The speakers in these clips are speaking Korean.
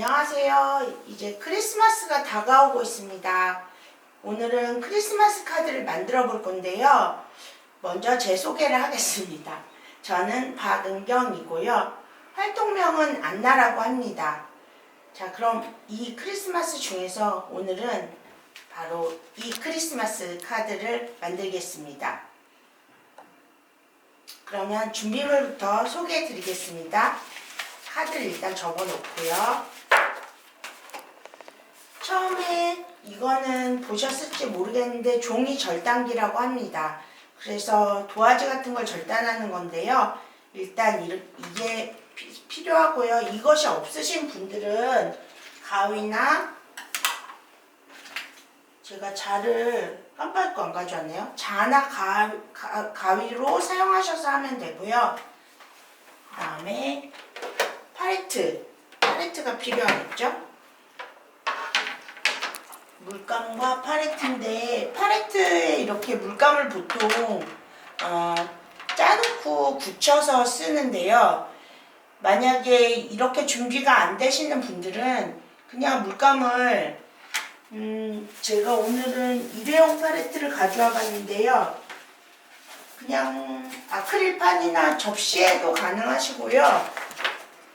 안녕하세요. 이제 크리스마스가 다가오고 있습니다. 오늘은 크리스마스 카드를 만들어 볼 건데요. 먼저 제 소개를 하겠습니다. 저는 박은경이고요. 활동명은 안나라고 합니다. 자, 그럼 이 크리스마스 중에서 오늘은 바로 이 크리스마스 카드를 만들겠습니다. 그러면 준비물부터 소개해 드리겠습니다. 카드를 일단 접어 놓고요. 처음에 이거는 보셨을지 모르겠는데 종이 절단기라고 합니다. 그래서 도화지 같은 걸 절단하는 건데요. 일단 이게 필요하고요. 이것이 없으신 분들은 가위나, 제가 자를 깜빡 잊고 안 가져왔네요. 자나 가위로 사용하셔서 하면 되고요. 그 다음에 팔레트가 필요하겠죠? 물감과 팔레트인데, 팔레트에 이렇게 물감을 보통 짜놓고 굳혀서 쓰는데요. 만약에 이렇게 준비가 안 되시는 분들은 그냥 물감을 제가 오늘은 일회용 팔레트를 가져와 봤는데요. 그냥 아크릴판이나 접시에도 가능하시고요.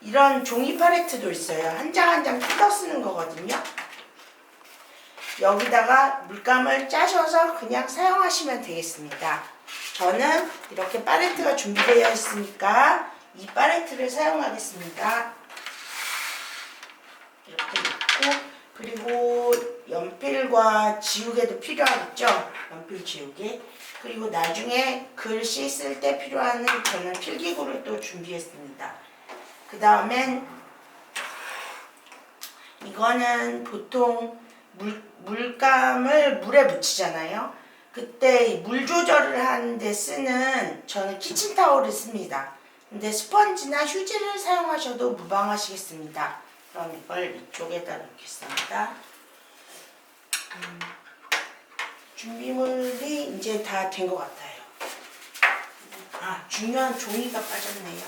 이런 종이 팔레트도 있어요. 한 장 한 장 뜯어 쓰는 거거든요. 여기다가 물감을 짜셔서 그냥 사용하시면 되겠습니다. 저는 이렇게 팔레트가 준비되어 있으니까 이 팔레트를 사용하겠습니다. 이렇게 놓고, 그리고 연필과 지우개도 필요하겠죠? 연필 지우개. 그리고 나중에 글씨 쓸 때 필요한 저는 필기구를 또 준비했습니다. 그 다음엔 이거는 보통 물감을 물에 묻히잖아요. 그때 물 조절을 하는데 쓰는, 저는 키친타올을 씁니다. 근데 스펀지나 휴지를 사용하셔도 무방하시겠습니다. 그럼 이걸 이쪽에다 놓겠습니다. 준비물이 이제 다 된 것 같아요. 중요한 종이가 빠졌네요.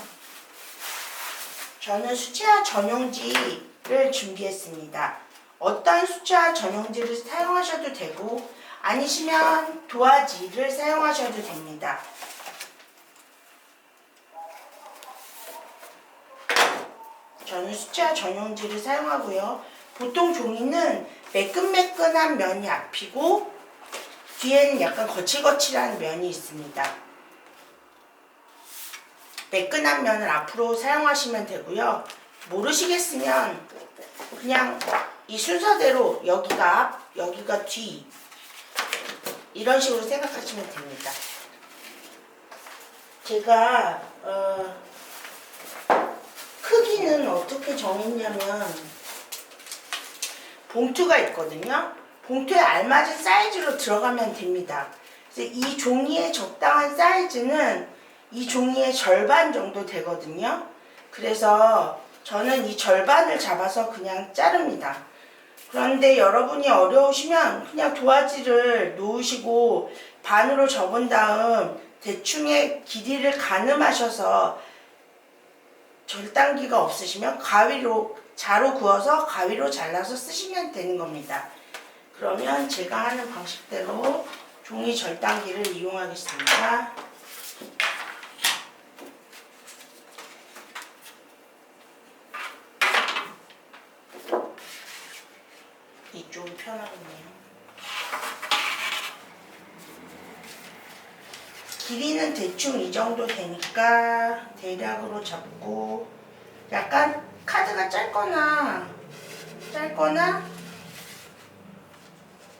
저는 수채화 전용지를 준비했습니다. 어떤 수채화 전용지를 사용하셔도 되고, 아니시면 도화지를 사용하셔도 됩니다. 저는 수채화 전용지를 사용하고요. 보통 종이는 매끈매끈한 면이 앞이고 뒤에는 약간 거칠거칠한 면이 있습니다. 매끈한 면을 앞으로 사용하시면 되고요. 모르시겠으면 그냥 이 순서대로 여기가 앞, 여기가 뒤, 이런 식으로 생각하시면 됩니다. 제가 크기는 어떻게 정했냐면, 봉투가 있거든요. 봉투에 알맞은 사이즈로 들어가면 됩니다. 그래서 이 종이의 적당한 사이즈는 이 종이의 절반 정도 되거든요. 그래서 저는 이 절반을 잡아서 그냥 자릅니다. 그런데 여러분이 어려우시면 그냥 도화지를 놓으시고 반으로 접은 다음 대충의 길이를 가늠하셔서, 절단기가 없으시면 자로 구워서 가위로 잘라서 쓰시면 되는 겁니다. 그러면 제가 하는 방식대로 종이 절단기를 이용하겠습니다. 이쪽이 편하겠네요. 길이는 대충 이 정도 되니까 대략으로 잡고, 약간 카드가 짧거나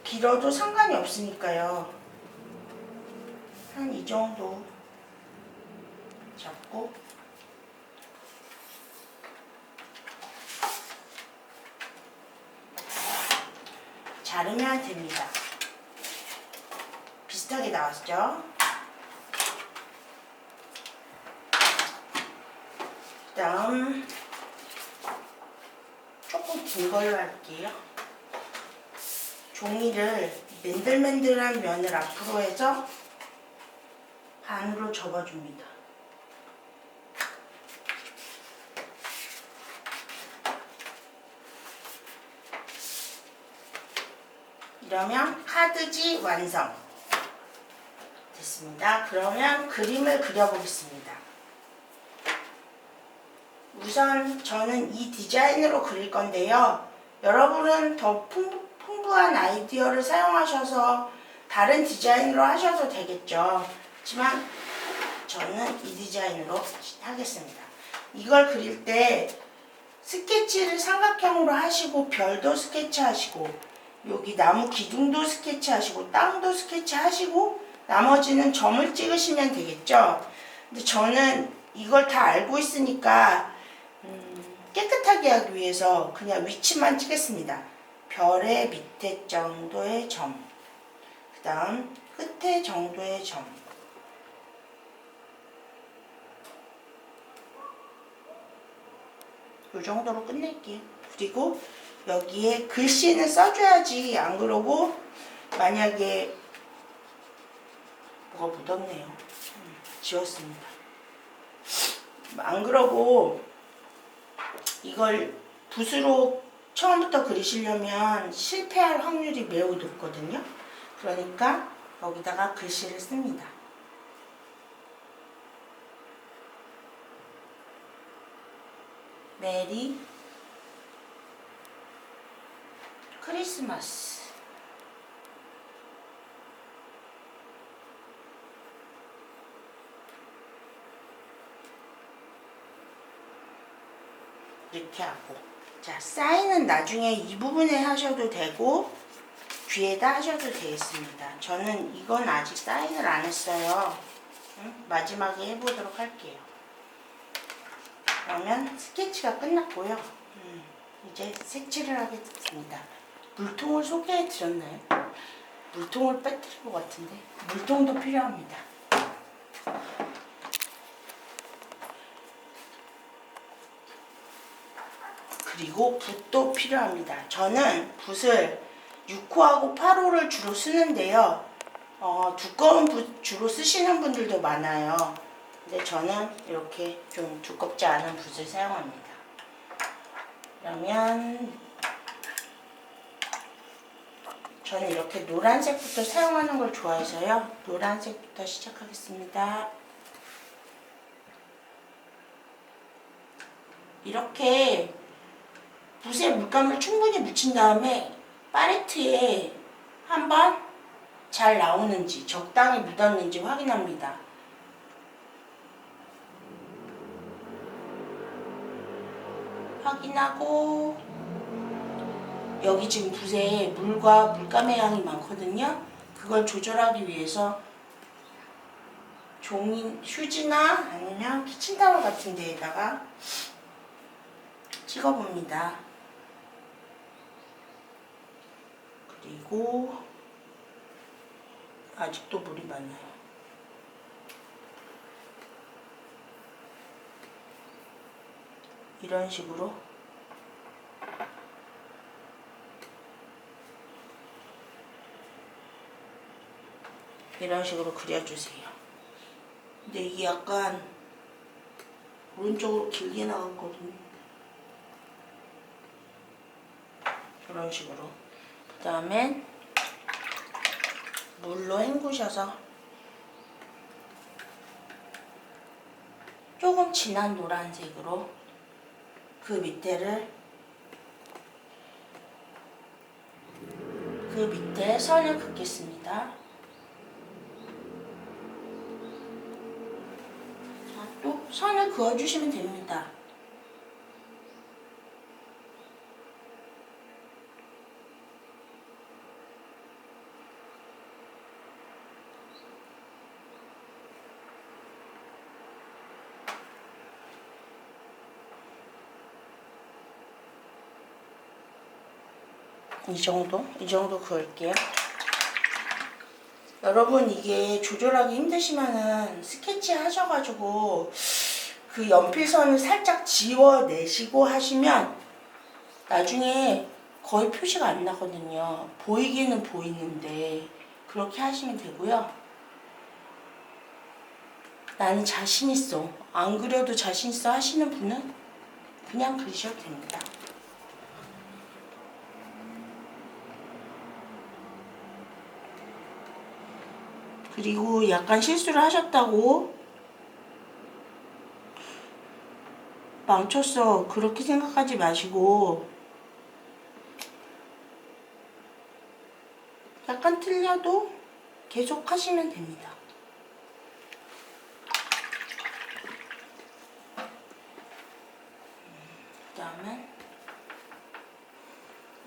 길어도 상관이 없으니까요. 한 이 정도 잡고, 자르면 됩니다. 비슷하게 나왔죠? 그 다음 조금 긴 걸로 할게요. 종이를 맨들맨들한 면을 앞으로 해서 반으로 접어줍니다. 이러면 카드지 완성. 됐습니다. 그러면 그림을 그려보겠습니다. 우선 저는 이 디자인으로 그릴 건데요. 여러분은 더 풍부한 아이디어를 사용하셔서 다른 디자인으로 하셔도 되겠죠. 하지만 저는 이 디자인으로 하겠습니다. 이걸 그릴 때 스케치를 삼각형으로 하시고 별도 스케치하시고 여기 나무 기둥도 스케치하시고 땅도 스케치하시고 나머지는 점을 찍으시면 되겠죠. 근데 저는 이걸 다 알고 있으니까 깨끗하게 하기 위해서 그냥 위치만 찍겠습니다. 별의 밑에 정도의 점, 그 다음 끝에 정도의 점, 이 정도로 끝낼게요. 그리고 여기에 글씨는 써줘야지. 안 그러고 만약에 뭐가 묻었네요. 지웠습니다. 안 그러고 이걸 붓으로 처음부터 그리시려면 실패할 확률이 매우 높거든요. 그러니까 여기다가 글씨를 씁니다. 메리 크리스마스. 이렇게 하고, 자, 사인은 나중에 이 부분에 하셔도 되고 뒤에다 하셔도 되겠습니다. 저는 이건 아직 사인을 안 했어요. 마지막에 해보도록 할게요. 그러면 스케치가 끝났고요. 이제 색칠을 하겠습니다. 물통을 소개해 드렸나요? 물통을 빼뜨린 것 같은데 물통도 필요합니다. 그리고 붓도 필요합니다. 저는 붓을 6호하고 8호를 주로 쓰는데요. 두꺼운 붓 주로 쓰시는 분들도 많아요. 근데 저는 이렇게 좀 두껍지 않은 붓을 사용합니다. 그러면 저는 이렇게 노란색부터 사용하는 걸 좋아해서요. 노란색부터 시작하겠습니다. 이렇게 붓에 물감을 충분히 묻힌 다음에 팔레트에 한번 잘 나오는지 적당히 묻었는지 확인합니다. 확인하고 여기 지금 붓에 물과 물감의 양이 많거든요. 그걸 조절하기 위해서 종이, 휴지나 아니면 키친타월 같은 데에다가 찍어봅니다. 그리고 아직도 물이 많아요. 이런 식으로 그려주세요. 근데 이게 약간 오른쪽으로 길게 나갔거든요. 이런 식으로. 그 다음엔 물로 헹구셔서 조금 진한 노란색으로 그 밑에 선을 긋겠습니다. 자, 또 선을 그어주시면 됩니다. 이 정도 그을게요. 여러분 이게 조절하기 힘드시면은 스케치 하셔가지고 그 연필선을 살짝 지워내시고 하시면 나중에 거의 표시가 안 나거든요. 보이기는 보이는데 그렇게 하시면 되고요. 나는 자신 있어, 안 그려도 자신 있어 하시는 분은 그냥 그리셔도 됩니다. 그리고 약간 실수를 하셨다고 망쳤어 그렇게 생각하지 마시고 약간 틀려도 계속 하시면 됩니다. 그 다음에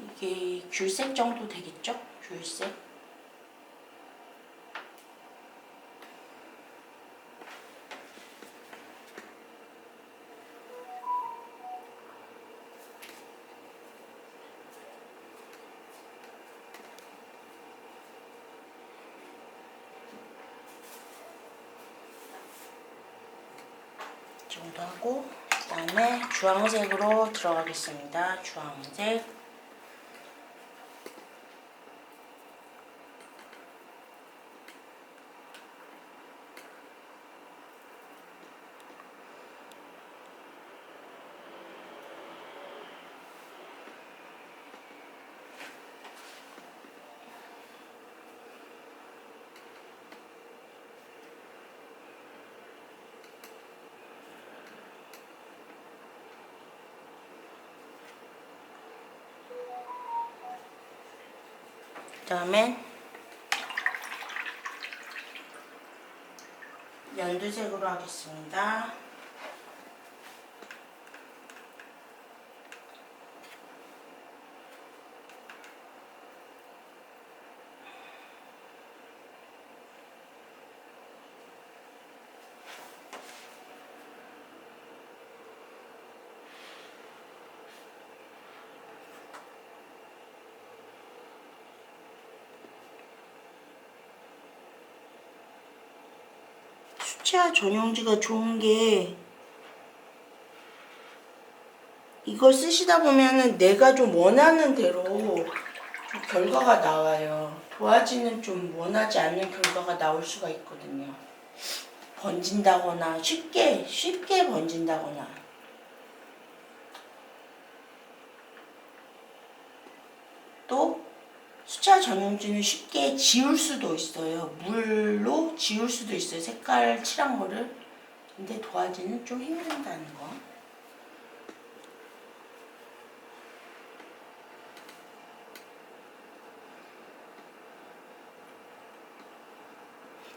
이게 귤색 정도 되겠죠? 귤색. 이 정도 하고 그 다음에 주황색으로 들어가겠습니다. 주황색. 그 다음에 연두색으로 하겠습니다. 수채화 전용지가 좋은 게 이걸 쓰시다 보면은 내가 좀 원하는 대로 좀 결과가 나와요. 도화지는 좀 원하지 않는 결과가 나올 수가 있거든요. 번진다거나 쉽게 번진다거나. 또 수채화 전용지는 쉽게 지울 수도 있어요. 물로 지울 수도 있어요. 색깔 칠한 거를. 근데 도화지는 좀 힘들다는 거.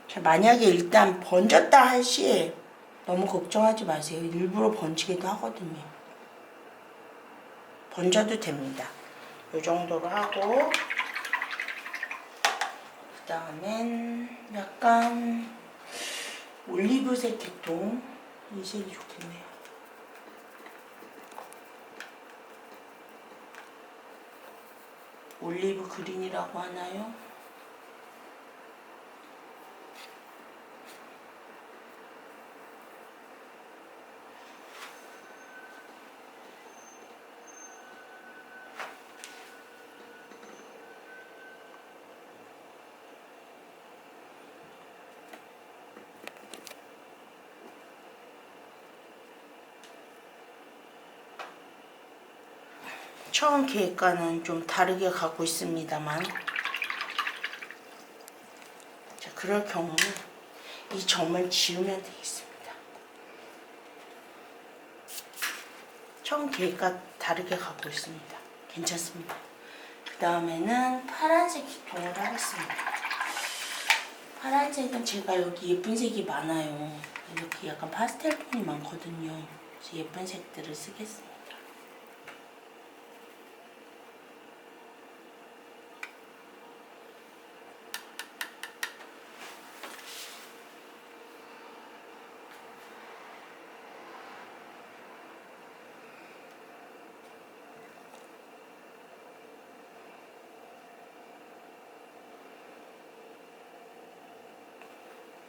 자, 만약에 일단 번졌다 할 시에 너무 걱정하지 마세요. 일부러 번지기도 하거든요. 번져도 됩니다. 이 정도로 하고 그 다음엔 약간 올리브색 계통 이 색이 좋겠네요. 올리브 그린이라고 하나요? 처음 계획과는 좀 다르게 가고 있습니다만 자, 그럴 경우는 이 점을 지우면 되겠습니다. 처음 계획과 다르게 가고 있습니다. 괜찮습니다. 그 다음에는 파란색 기통을 하겠습니다. 파란색은 제가 여기 예쁜 색이 많아요. 이렇게 약간 파스텔 톤이 많거든요. 그래서 예쁜 색들을 쓰겠습니다.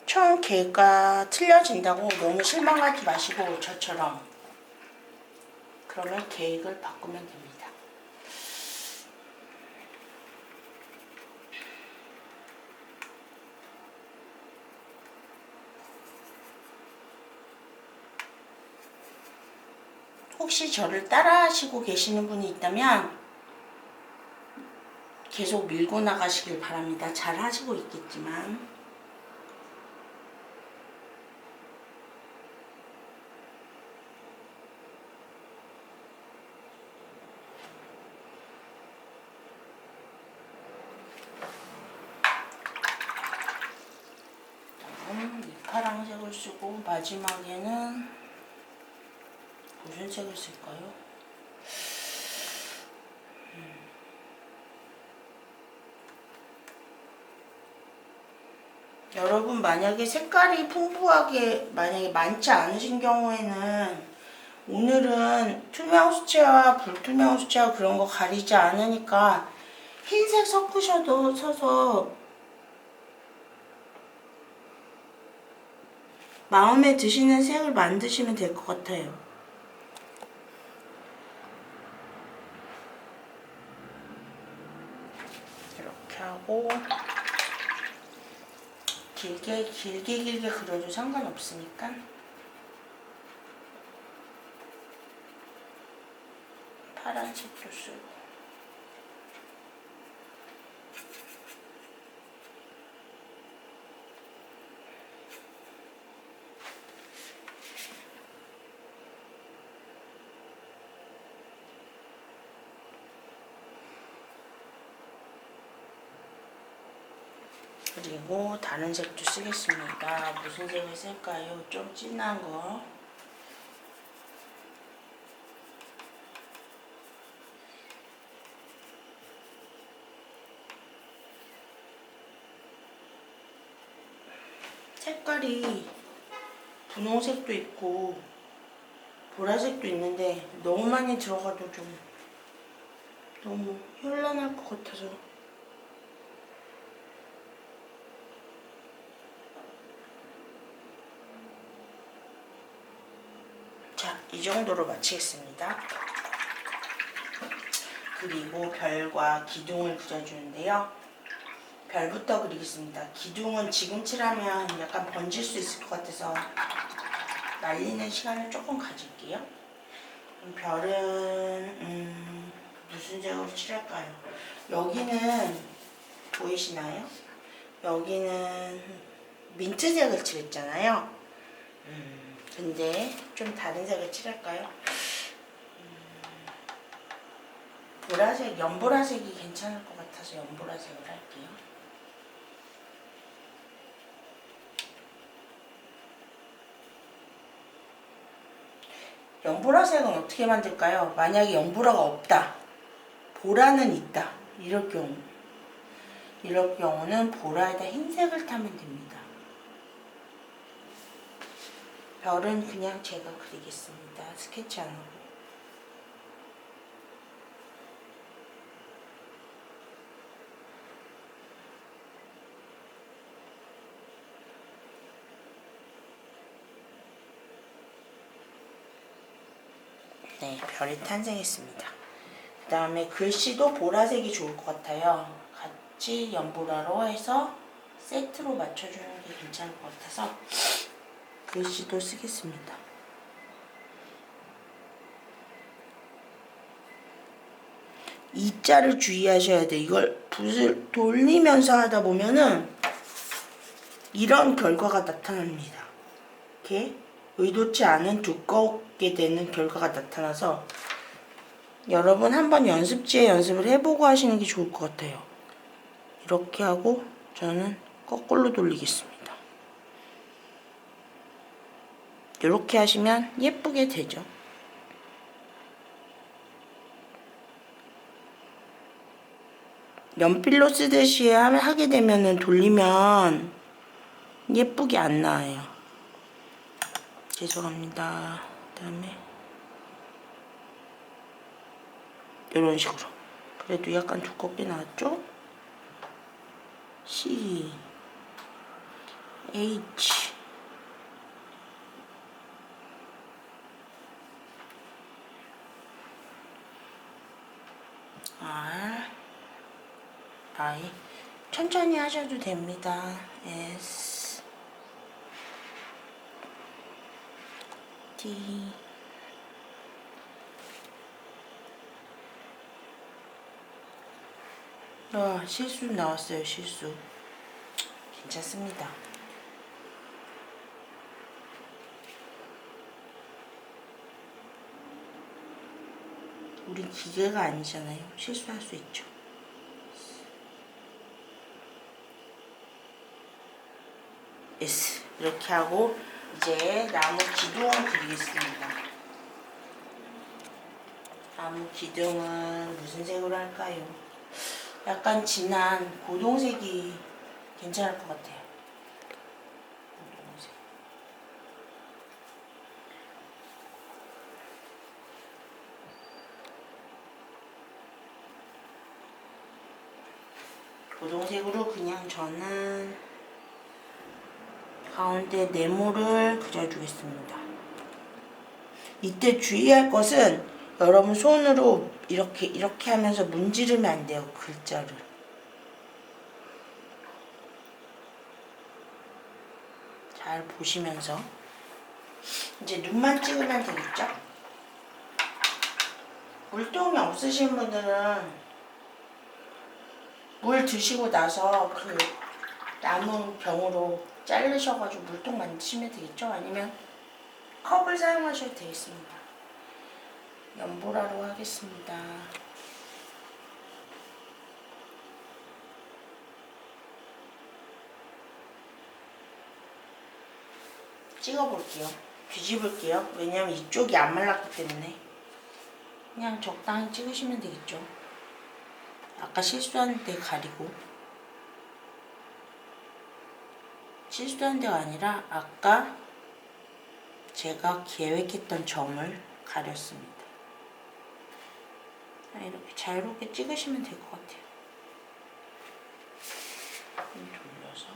처음 계획과 틀려진다고 너무 실망하지 마시고 저처럼 그러면 계획을 바꾸면 됩니다. 혹시 저를 따라 하시고 계시는 분이 있다면 계속 밀고 나가시길 바랍니다. 잘 하시고 있겠지만 파란색을 쓰고 마지막에는 무슨 색을 쓸까요? 여러분 만약에 색깔이 풍부하게 만약에 많지 않으신 경우에는 오늘은 투명 수채화 불투명 수채화 그런 거 가리지 않으니까 흰색 섞으셔도 서서 마음에 드시는 색을 만드시면 될 것 같아요. 이렇게 하고 길게 그려도 상관없으니까 파란색도 쓰고 그리고 다른 색도 쓰겠습니다. 무슨 색을 쓸까요? 좀 진한 거. 색깔이 분홍색도 있고 보라색도 있는데 너무 많이 들어가도 좀 너무 현란할 것 같아서 자, 이 정도로 마치겠습니다. 그리고 별과 기둥을 그려주는데요. 별부터 그리겠습니다. 기둥은 지금 칠하면 약간 번질 수 있을 것 같아서 말리는 시간을 조금 가질게요. 별은 무슨 색으로 칠할까요? 여기는 보이시나요? 여기는 민트색을 칠했잖아요. 근데 좀 다른 색을 칠할까요? 보라색, 연보라색이 괜찮을 것 같아서 연보라색을 할게요. 연보라색은 어떻게 만들까요? 만약에 연보라가 없다, 보라는 있다, 이럴 경우는 보라에다 흰색을 타면 됩니다. 별은 그냥 제가 그리겠습니다. 스케치 안 하고. 네, 별이 탄생했습니다. 그 다음에 글씨도 보라색이 좋을 것 같아요. 같이 연보라로 해서 세트로 맞춰주는 게 괜찮을 것 같아서 글씨도 쓰겠습니다. 이자를 주의하셔야 돼. 이걸 붓을 돌리면서 하다 보면은 이런 결과가 나타납니다. 이렇게 의도치 않은 두껍게 되는 결과가 나타나서 여러분 한번 연습지에 연습을 해보고 하시는 게 좋을 것 같아요. 이렇게 하고 저는 거꾸로 돌리겠습니다. 이렇게 하시면 예쁘게 되죠. 연필로 쓰듯이 하게 되면은 돌리면 예쁘게 안 나와요. 죄송합니다. 그다음에 이런 식으로. 그래도 약간 두껍게 나왔죠? C H R I 천천히 하셔도 됩니다. S T 실수 나왔어요. 실수. 괜찮습니다. 우린 기계가 아니잖아요. 실수할 수 있죠. S 이렇게 하고 이제 나무 기둥을 그리겠습니다. 나무 기둥은 무슨 색으로 할까요? 약간 진한 고동색이 괜찮을 것 같아요. 고동색. 고동색으로 그냥 저는 가운데 네모를 그려주겠습니다. 이때 주의할 것은 여러분 손으로 이렇게 하면서 문지르면 안 돼요. 글자를. 잘 보시면서 이제 눈만 찍으면 되겠죠? 물통이 없으신 분들은 물 드시고 나서 그 남은 병으로 자르셔가지고 물통 만드시면 되겠죠? 아니면 컵을 사용하셔도 되겠습니다. 연보라로 하겠습니다. 찍어볼게요. 뒤집을게요. 왜냐면 이쪽이 안 말랐기 때문에 그냥 적당히 찍으시면 되겠죠. 아까 실수한 데 가리고, 실수한 데가 아니라 아까 제가 계획했던 점을 가렸습니다. 이렇게 자유롭게 찍으시면 될 것 같아요. 돌려서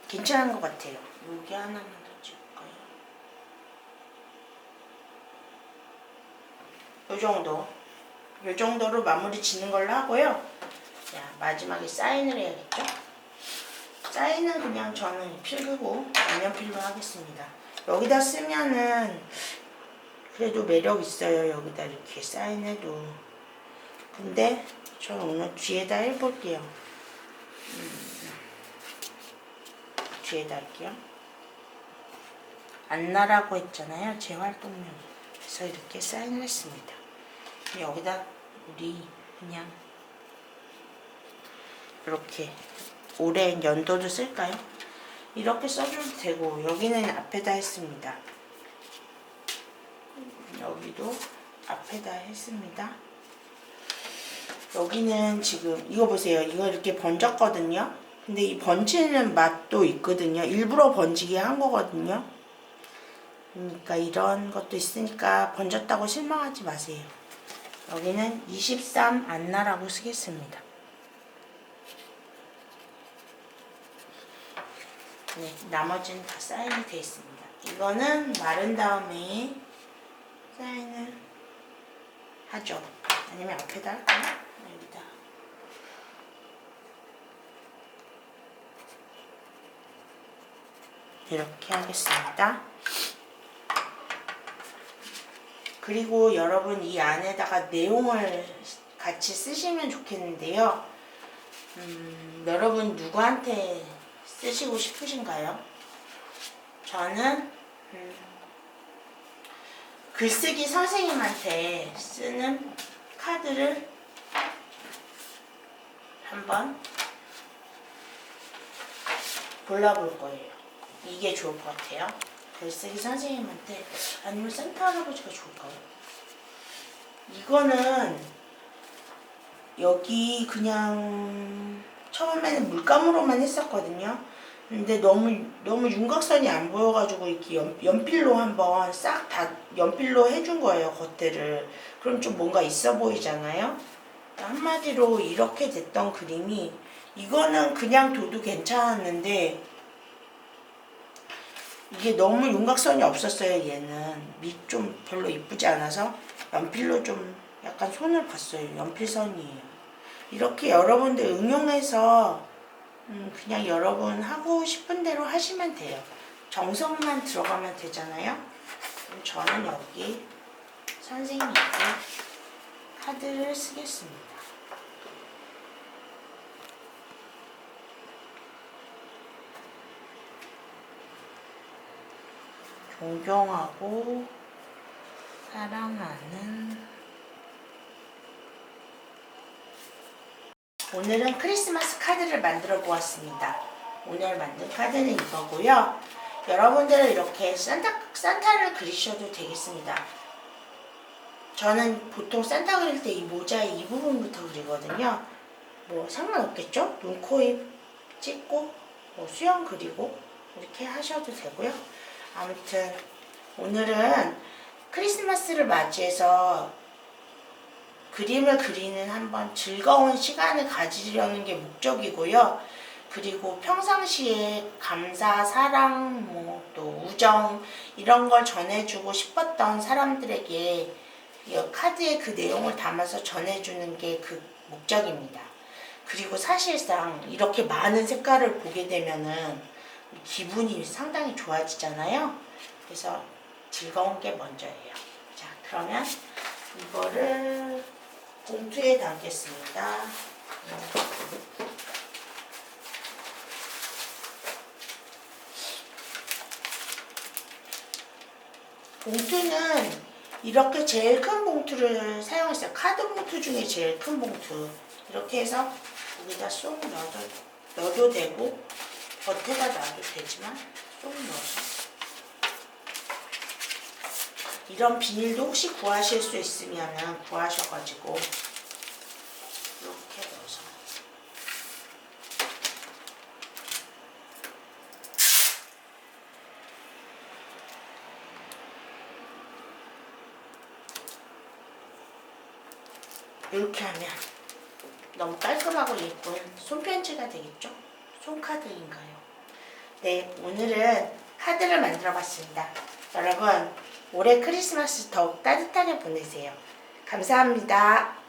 괜찮은 것 같아요. 여기 하나만 더 찍을까요? 요 정도로 마무리 짓는 걸로 하고요. 자, 마지막에 사인을 해야겠죠? 사인은 그냥 저는 필그고 양면필로 하겠습니다. 여기다 쓰면은 그래도 매력 있어요. 여기다 이렇게 사인해도. 근데 저 오늘 뒤에다 해볼게요. 뒤에다 할게요. 안나라고 했잖아요. 제 활동명. 그래서 이렇게 사인을 했습니다. 여기다 우리 그냥 이렇게 오랜 연도도 쓸까요? 이렇게 써줘도 되고, 여기는 앞에다 했습니다. 여기도 앞에다 했습니다. 여기는 지금 이거 보세요. 이거 이렇게 번졌거든요. 근데 이 번지는 맛도 있거든요. 일부러 번지게 한 거거든요. 그러니까 이런 것도 있으니까 번졌다고 실망하지 마세요. 여기는 23 안나라고 쓰겠습니다. 네, 나머지는 다 사인이 되어 있습니다. 이거는 마른 다음에 사인을 하죠. 아니면 앞에다 할까요? 여기다. 이렇게 하겠습니다. 그리고 여러분 이 안에다가 내용을 같이 쓰시면 좋겠는데요. 여러분 누구한테 쓰시고 싶으신가요? 저는 글쓰기 선생님한테 쓰는 카드를 한번 골라볼 거예요. 이게 좋을 것 같아요. 글쓰기 선생님한테, 아니면 산타 할아버지가 좋을까요? 이거는 여기 그냥 처음에는 물감으로만 했었거든요. 근데 너무 윤곽선이 안 보여가지고 이렇게 연필로 한번 싹 다 연필로 해준 거예요, 겉에를. 그럼 좀 뭔가 있어 보이잖아요. 한마디로 이렇게 됐던 그림이, 이거는 그냥 둬도 괜찮았는데 이게 너무 윤곽선이 없었어요. 얘는 밑 좀 별로 이쁘지 않아서 연필로 좀 약간 손을 봤어요. 연필선이에요. 이렇게 여러분들 응용해서 그냥 여러분 하고 싶은 대로 하시면 돼요. 정성만 들어가면 되잖아요. 그럼 저는 여기 선생님께 카드를 쓰겠습니다. 존경하고 사랑하는, 오늘은 크리스마스 카드를 만들어 보았습니다. 오늘 만든 카드는 이거고요. 여러분들은 이렇게 산타를 그리셔도 되겠습니다. 저는 보통 산타 그릴 때 이 모자의 이 부분부터 그리거든요. 뭐 상관없겠죠? 눈, 코, 입 찍고 뭐 수영 그리고 이렇게 하셔도 되고요. 아무튼 오늘은 크리스마스를 맞이해서 그림을 그리는 한번 즐거운 시간을 가지려는 게 목적이고요. 그리고 평상시에 감사, 사랑, 뭐 또 우정 이런 걸 전해주고 싶었던 사람들에게 이 카드에 그 내용을 담아서 전해주는 게 그 목적입니다. 그리고 사실상 이렇게 많은 색깔을 보게 되면은 기분이 상당히 좋아지잖아요. 그래서 즐거운 게 먼저예요. 자, 그러면 이거를 봉투에 담겠습니다. 봉투는 이렇게 제일 큰 봉투를 사용했어요. 카드 봉투 중에 제일 큰 봉투. 이렇게 해서 여기다 쏙 넣어도 되고 겉에다 놔도 되지만 쏙 넣어서, 이런 비닐도 혹시 구하실 수 있으면 구하셔가지고 이렇게 넣어서 이렇게 하면 너무 깔끔하고 예쁜 손편지가 되겠죠? 손카드인가요? 네, 오늘은 카드를 만들어 봤습니다. 여러분, 올해 크리스마스 더욱 따뜻하게 보내세요. 감사합니다.